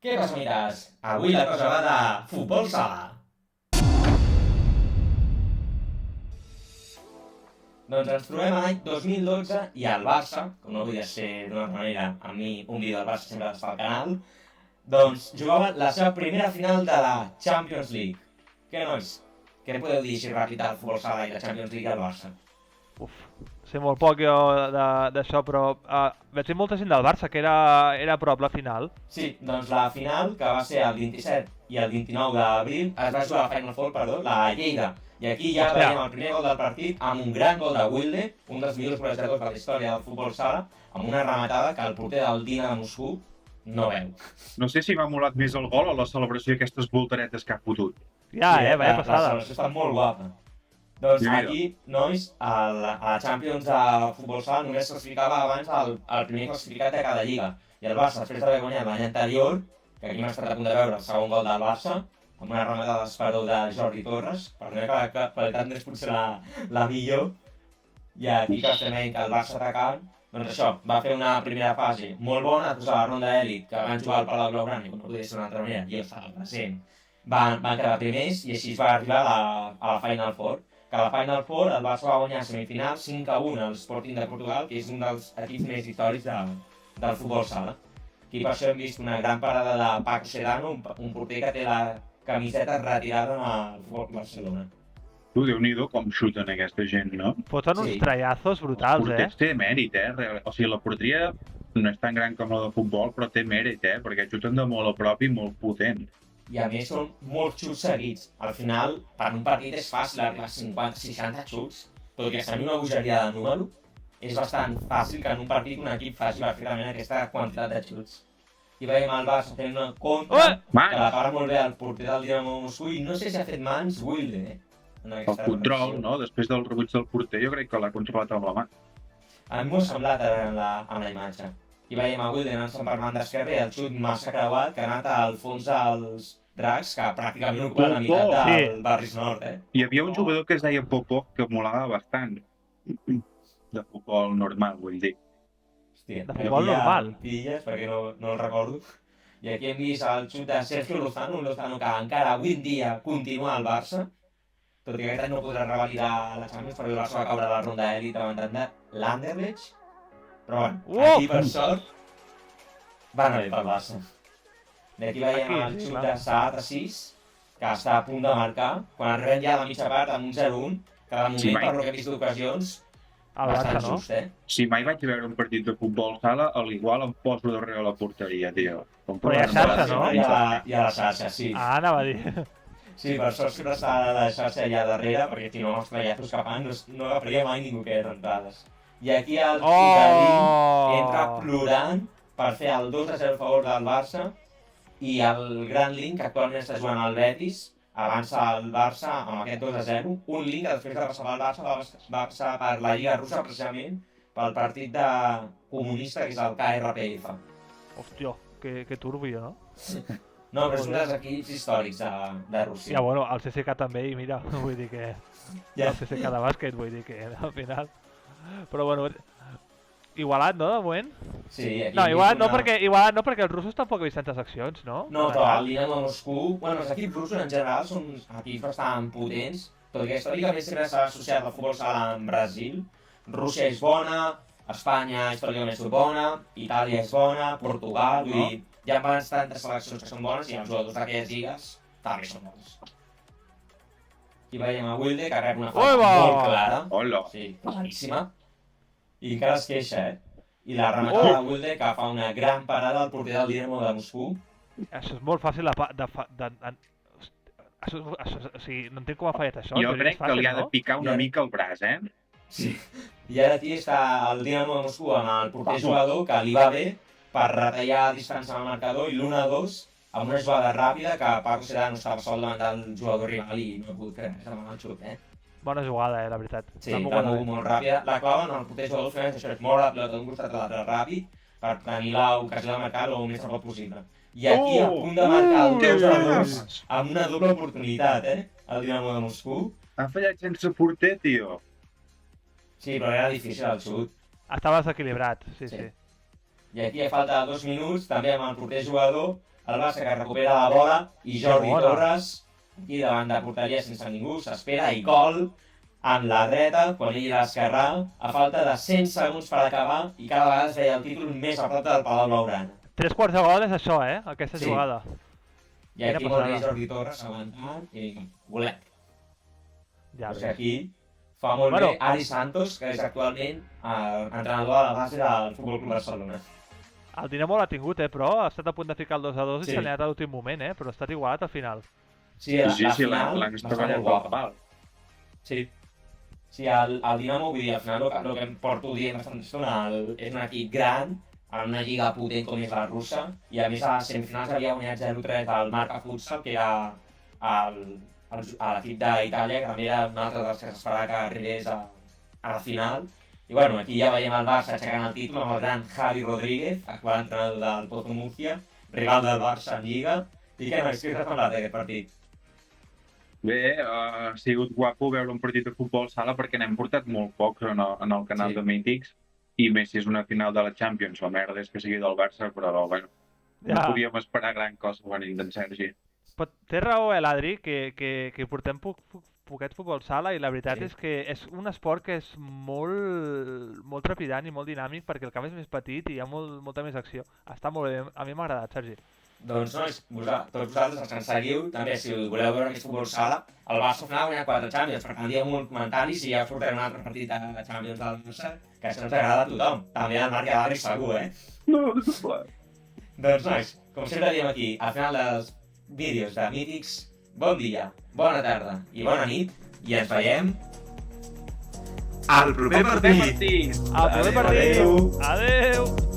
Què passa, amigues? Avui la cosa va de futbol sala. Doncs ens trobem a l'any 2012 i el Barça, com no podia ser d'una altra manera, a mi un vídeo del Barça sempre està al canal, doncs jugava la seva primera final de la Champions League. Què, nois? Què podeu dir així ràpid del futbol sala i la Champions League i el Barça? Sé molt poc jo d'això, però vaig dir molta gent del Barça, que era a prop la final. Sí, doncs la final, que va ser el 27 i el 29 d'abril, es va jugar a la Final Four, perdó, la Lleida. I aquí ja veiem el primer gol del partit amb un gran gol de Wilde, un dels millors golejadors de la història del futbol sala, amb una rematada que el porter del Dina de Moscou no veu. No sé si m'ha molat més el gol o la celebració d'aquestes voltaretes que ha fotut. Ja, vaya La passada. celebració està molt guapa. Doncs Mira. aquí, nois, a la Champions de futbol sala només es classificava abans el primer classificat de cada lliga. I el Barça, després d'haver guanyat l'any anterior, que aquí m'ha estat a punt de veure el segon gol del Barça, amb una rematada d'esperó de Jordi Torres, per no que la qualitat n'és potser la millor, i aquí que estem veient que el Barça atacant, doncs això, va fer una primera fase molt bona, després a la ronda d'èlit, que van jugar al Palau Blaugrana, i com no podia ser d'una altra manera, i jo estava present, van quedar primers, i així es va arribar a la Final Four. Que a la Final Four el Barça va guanyar semifinal 5-1 al Sporting de Portugal, que és un dels equips més històrics del futbol sala. Aquí per això hem vist una gran parada de Paco Sedano, un porter que té la camiseta retirada al Futbol Barcelona. Tu, Déu-n'hi-do, com xuten aquesta gent, no? Foten uns Sí. trallazos brutals, Porters té mèrit, O sigui, la porteria no és tan gran com la de futbol, però té mèrit, perquè xuten de molt a prop i molt potent. I a més són molts xuts seguits. Al final, per un partit és fàcil arribar a 50-60 xuts, tot i que sembli una bogeria de número, és bastant fàcil que en un partit un equip faci perfectament aquesta quantitat de xuts. I veiem el Barça fent una contra, que la para molt bé el porter del Dinamo de Moscou, i no sé si ha fet mans Wilde, en El aquesta control, repetició. no? Després del rebuig del porter, jo crec que l'ha controlat amb la mà. A mi m'ho ha semblat en la imatge. I veiem a Wilde anant-se'n per banda esquerra i el xut massa creuat que ha anat al fons dels dracs, que pràcticament ocupen la meitat del Barris Nord, Hi havia un jugador que es deia Popó que molava bastant. De futbol normal, vull dir. Hòstia, De futbol normal. Pilles, perquè no el recordo. I aquí hem vist el xut de Sergio Lozano, un Lozano que encara avui en dia continua al Barça, tot i que aquest any no podrà revalidar la Champions perquè el Barça va caure a la ronda d'èlit davant de l'Anderlecht. Però bueno, aquí per sort va anar bé pel Barça. D'aquí veiem el xut de Saad a 6, que està a punt de marcar, quan arribem ja a la mitja part amb un 0-1, que de moment, Sí, per lo que he vist d'ocasions, El bastant Barça, no? just, Si mai vaig veure un partit de futbol sala, a l'igual em poso darrere la porteria, tio. Però hi ha xarxa, no? I a la xarxa, sí. Anava a dir. Sí, per sort sempre està la xarxa allà darrere, perquè si no els traiatos que fan no agafaria mai ningú que aquestes entrades. I aquí el Picarín entra plorant per fer el 2-0 a favor del Barça, i el Gran Link, que actualment està jugant al Betis, avança el Barça amb aquest 2-0. Un Link que després de passar pel Barça va passar per la Lliga Russa precisament pel partit de comunista, que és el KRPF. Hòstia, que turbio, no? No, però és un dels equips històrics de Rússia. Ja, bueno, el CSKA també, i mira, vull dir que... Ja. El CSKA de bàsquet, vull dir que al final... Però bueno, igualat, no, de moment? Sí, aquí No, hem igualat vist no, perquè els russos tampoc he vist tantes accions, no? No, però el Dinamo de Moscou, bueno, els equips russos en general són equips bastant potents, tot i que històricament sempre s'ha associat al futbol sala amb Brasil. Rússia és bona, Espanya històricament és bona, Itàlia és bona, Portugal, vull dir, hi ha bastantes seleccions que són bones i els jugadors d'aquelles lligues també són bons. Aquí veiem a Wilde, que rep una falta molt clara. Hola. Sí, claríssima. I encara es queixa, I la rematada de Wilde, que fa una gran parada al porter del Dinamo de Moscou. Això és molt fàcil o sigui, no entenc com ha fallat això. Jo crec que li ha de picar una mica el braç, Sí. I ara aquí està el Dinamo de Moscou amb el porter jugador, que li va bé per retallar a distància amb el marcador, i l'1-2 amb una jugada ràpida que Paco Sedano estava sol davant del jugador rival i no ha pogut fer res amb el xut, Bona jugada, la veritat. Sí, l'ha mogut molt ràpida. La clau en el porter jugador final això és moure la pilota d'un costat a l'altre ràpid per tenir l'ocasió de marcar-lo el més a prop possible. I aquí a punt de marcar el 2-2 amb una doble oportunitat, el Dinamo de Moscou. Ha fallat sense porter, tio. Sí, però era difícil el xut. Estava desequilibrat, sí. I aquí a falta de 2 minuts, també amb el porter jugador, el Barça que recupera la bola i Jordi Que bona. Torres, aquí davant de porteria sense ningú, s'espera i gol en la dreta, quan ell a l'esquerrà, a falta de 100 segons per acabar i cada vegada es veia el títol més a prop del Palau Blaugrana. 3/4 de gol és això, aquesta Sí. jugada. I aquí Quina molt bé passada. Jordi Torres aguantant i golet. Ja O sigui, ves. aquí fa molt Bueno. bé Ari Santos, que és actualment entrenador de la base del Futbol Club Barcelona. El Dinamo l'ha tingut, però ha estat a punt de ficar el 2-2 Sí. i s'ha anat a l'últim moment, però ha estat igualat al final. Sí, la Sí, final l'han va estar estavellat molt del guapa. pal. Sí. Sí, el Dinamo, vull dir, al final el que em porto dient bastant estona, és un equip gran, en una lliga potent com és la russa, i a més a les semifinals havia guanyat 0-3 al Marca Futsal, que era a l'equip d'Itàlia, que també era un altre dels que s'esperava que arribés a la final. I bueno, aquí ja veiem el Barça aixecant el títol amb el gran Javi Rodríguez, actual entrenador del Pozo Murcia, rival del Barça en Lliga, i què nois, què us ha semblat aquest partit? Bé, ha sigut guapo veure un partit de futbol sala perquè n'hem portat molt pocs en el canal Sí. de Mítics, i més si és una final de la Champions. La merda és que sigui del Barça, però bueno, no Ja. podíem esperar gran cosa venint d'en Sergi. Però té raó, l'Adri, que portem poquet futbol sala i la veritat Sí. és que és un esport que és molt trepidant i molt dinàmic perquè el camp és més petit i hi ha molta més acció. Està molt bé, a mi m'ha agradat, Sergi. Doncs nois, tots vosaltres els que ens seguiu, també si voleu veure més futbol sala, el Barça al final ha guanyat 4 Champions, per tant digueu un comentari si ja us portarem un altre partit de Champions del Barça, que això ens agrada a tothom, també al Marc i a l'Adri segur, No, és clar. Doncs nois, com sempre diem aquí, al final dels vídeos de Mítics, bon dia, bona tarda i bona nit, i ens veiem al proper partit! Al proper partit! Adéu. Adéu!